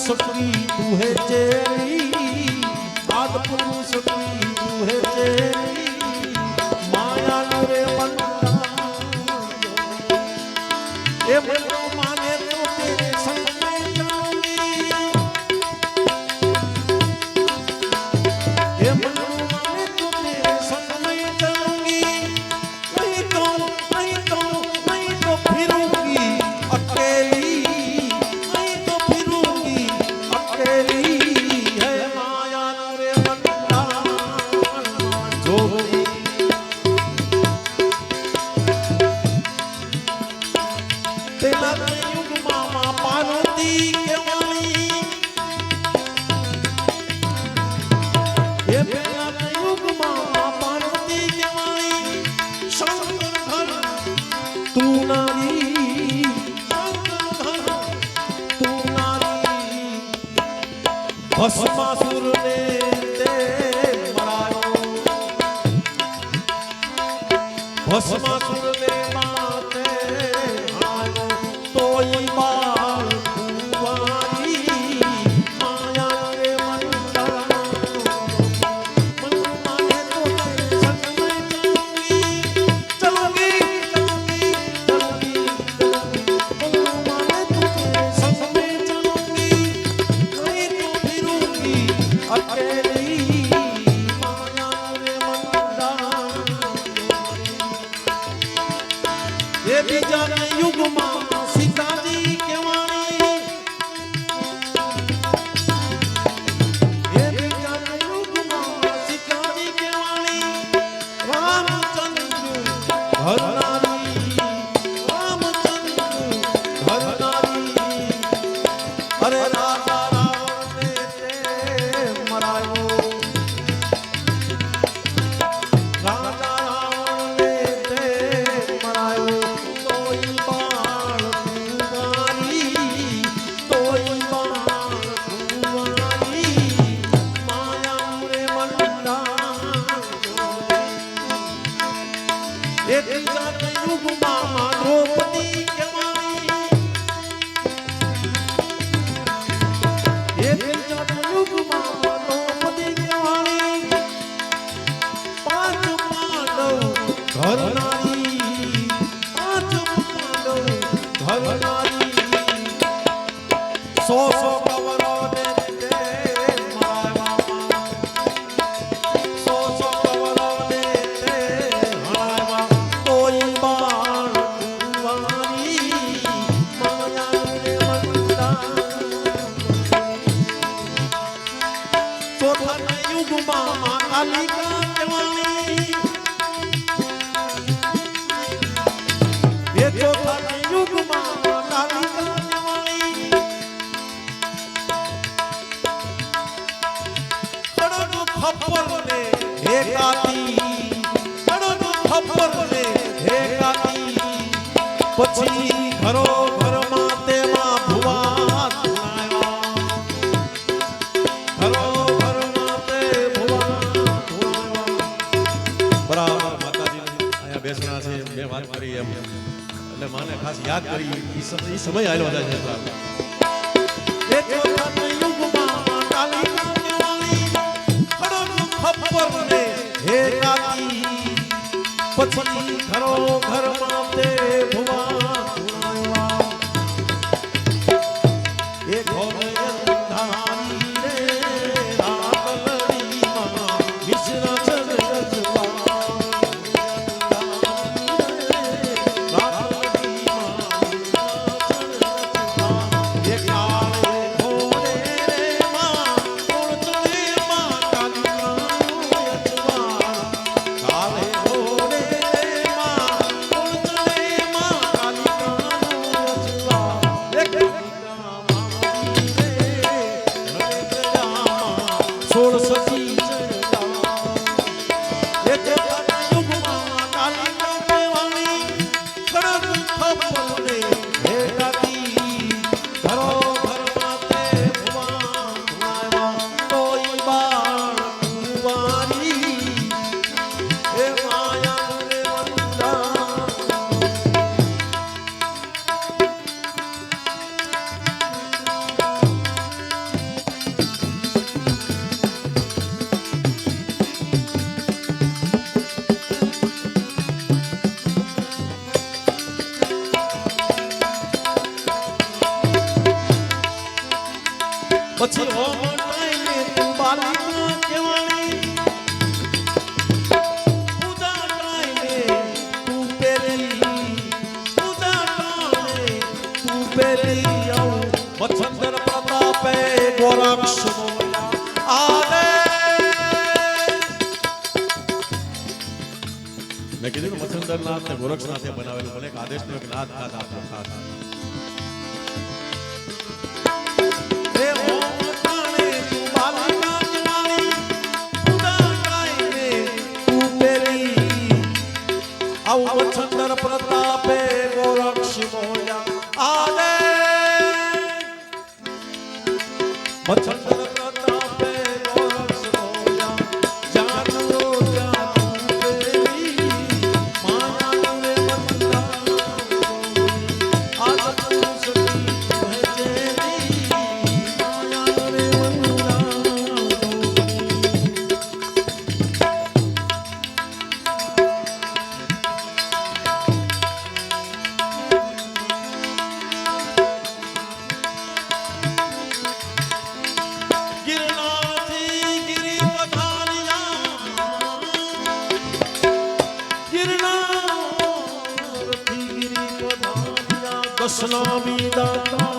पुरुष की तू है चेली, आद पुरुष की तू है चेली, माया रे मनता ये मनो माने तो तेरे संग में जाऊंगी, ये मनो माने तो तेरे संग में जाऊंगी, नहीं तो फिरूंगी अकेली, नहीं तो फिरूंगी अकेली, है माया रे मनता जोगी। तेरा युग मामा पार्वती के वाणी, ये तेरा युग मामा पार्वती के वाणी, शंकर घर तू नारी, शंकर घर तू नारी, भस्मासुर ने ते मरायो, भस्मासुर ने माते तोई बाल कुंवारी, माया रे मनता मन माने तो तेरे संग में चलूंगी, चलूंगी, चलूंगी, चलूंगी, मन माने तो तेरे संग में चलूंगी, नहीं तो फिरूंगी अकेली, माया रे मनता। ये भी जाने युग मां सीता जी के वाणी, ये भी जाने युग मां सीता जी के वाणी, रामचंद्र हर नारी, रामचंद्र हर नारी, अरे राजा रावण ने ते मरायो, राजा रावण ने ते मरायो, तोई बाण कुंवारी, तोई बाण कुंवारी, माया रे मनता ये तीजा युग मामा द्रौपदी के वाणी, ये तीजा युग मामा द्रौपदी के वाणी, पांच पांडव घर नारी, पांच पांडव घर नारी, सौ कौरव ने ते मराया, सौ कौरव ने ते हराया, तोई बाण कुंवारी, माया रे मनता। चौथा युग मामा कालिका के वाणी, ये चौथा युग मामा कालिका के वाणी, खड़ग खप्पर ने हे काती, खड़ग खप्पर ने हे काती, પછી ઘરો ઘરમાં તેમાં ભુવા ધુણાયા, ઘરો ઘરમાં તે ભુવા ધુણાયા। બરાબર માતાજી અહીંયા બેસણા છે, મેં વાત કરી એમ એટલે માને ખાસ યાદ કરી એ સમય આવ્યો જાય છે। એ ચોથા યુગમાં કાલિકા કે વાણી, ખડગ ખપ્પર ને હે કાતી, પછી ઘરો ઘરમાં તે ભુવા ધુણાયા, એ ઘોર અંધારી રે રાગલડી માં વિષ્ણ ચલ રજવા, કાલે ઘોડે માં કુબેરી આવું મચ્છંદર પ્રતાપે ગોરક્ષ આલે. મેં કીધું કે મચ્છંદર નાથ ને ગોરક્ષનાથે બનાવેલું ભલે એક આદેશનો એક નાથ ખાસ આપનો ખાસ. મચ્છંદર પ્રતાપે ગોરક્ષ મોયા આલે. મચ્છંદર પ્રતાપે ગોરક્ષ મોયા જાનો જાનો દેવી માયા રે મંદા આજ પુરુષની ભજેલી માયા રે મંદા. દસનામી દાતા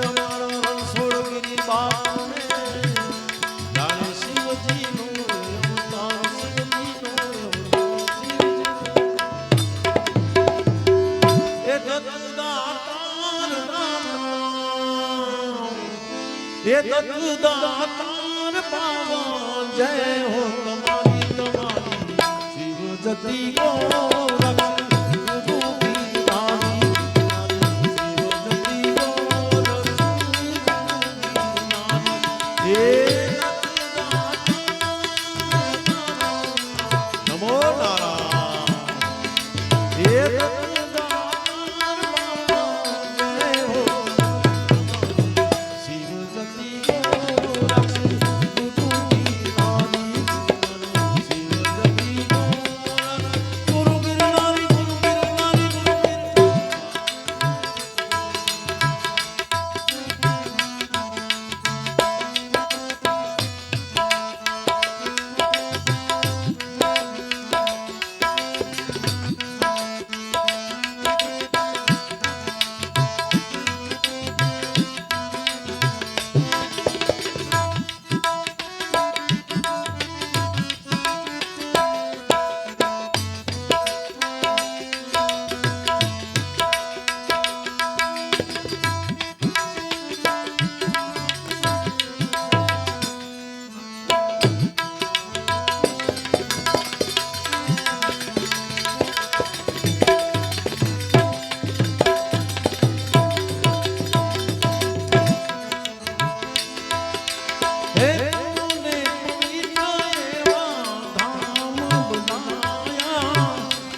અમારા સોળગીરી બાને જાણે શિવજીનો અવતાર શિવજીનો એ દત્તદાતાર એ દત્તદાતાર પાવા જય હો તમારી તમારી જતી કો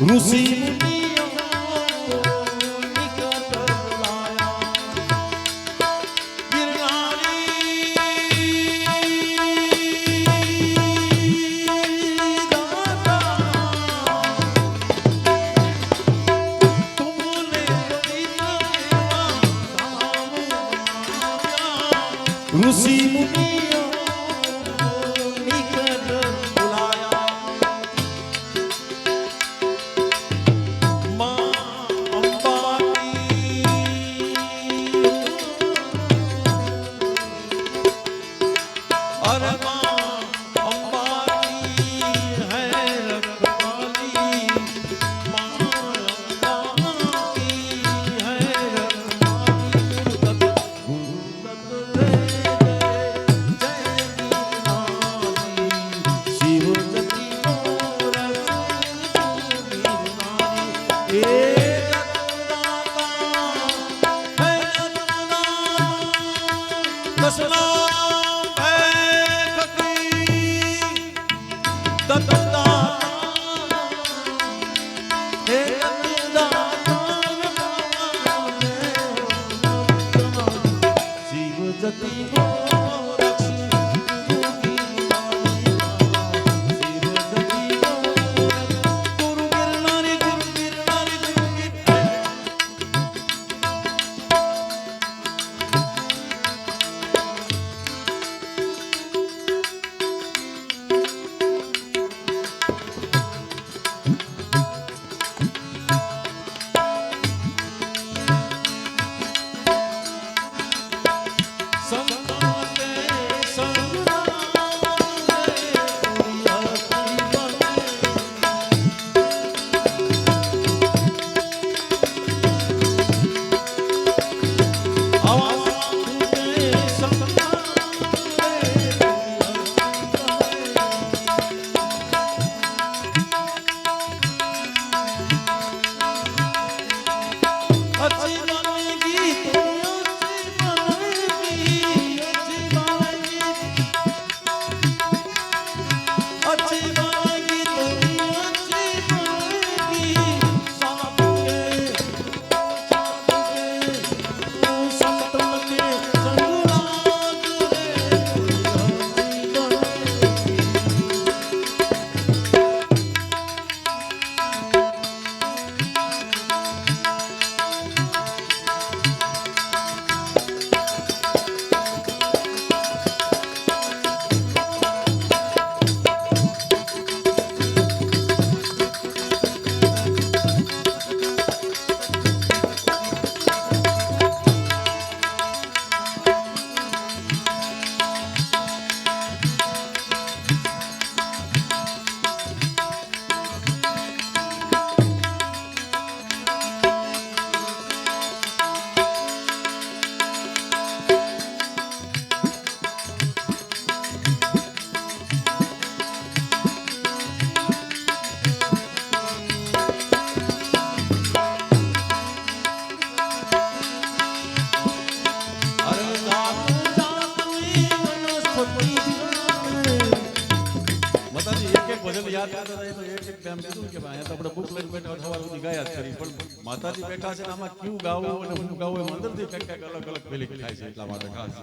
ઋષિ મુનિઓ નિકટ બોલાયા. ગિરનારી દાતા તુમને ઋષિ મુનિઓ નિકટ બોલાયા. ભજન યાદ કરતા હતા તો એક ટાઈમ કીધું કે ભાઈ અહીંયા તો આપણે બુક લઈને બેઠા સવાર સુધી ગાયા જ કરી પણ માતાજી બેઠા છે ને આમાં ક્યું ગાવું અને હું ગાવું એમ અંદરથી કંઈક અલગ અલગ ફિલિંગ થાય છે એટલા માટે ખાસ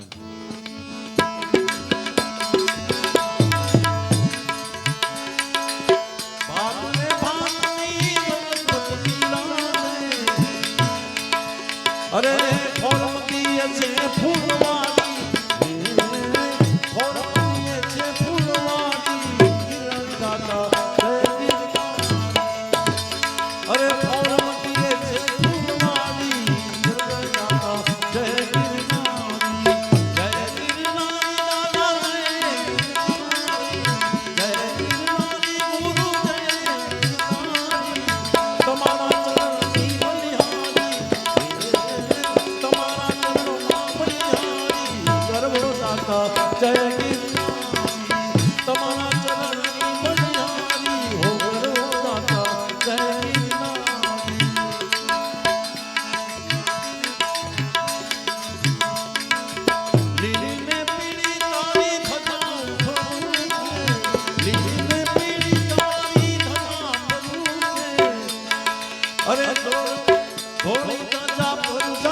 અરે ફોલમતી છે ફૂલવાડી ફોલમતી છે ફૂલવાડી દાતા અરે ફોલમતી છે ફૂલવાડી દાતા જય ગિરનારી જય ગિરનારી દાદા જય ગિરનારી ગુરુ જય તમારા જય ગિરનારી તમારા ચરણની બલિહારી હો કરો દાતા જય ગિરનારી લીલી ને પીળી તારી ધજા લીલી ને પીળી તારી ધજા અરે થોડી ધજા પર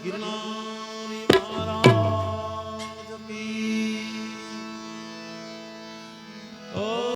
ગિરનાર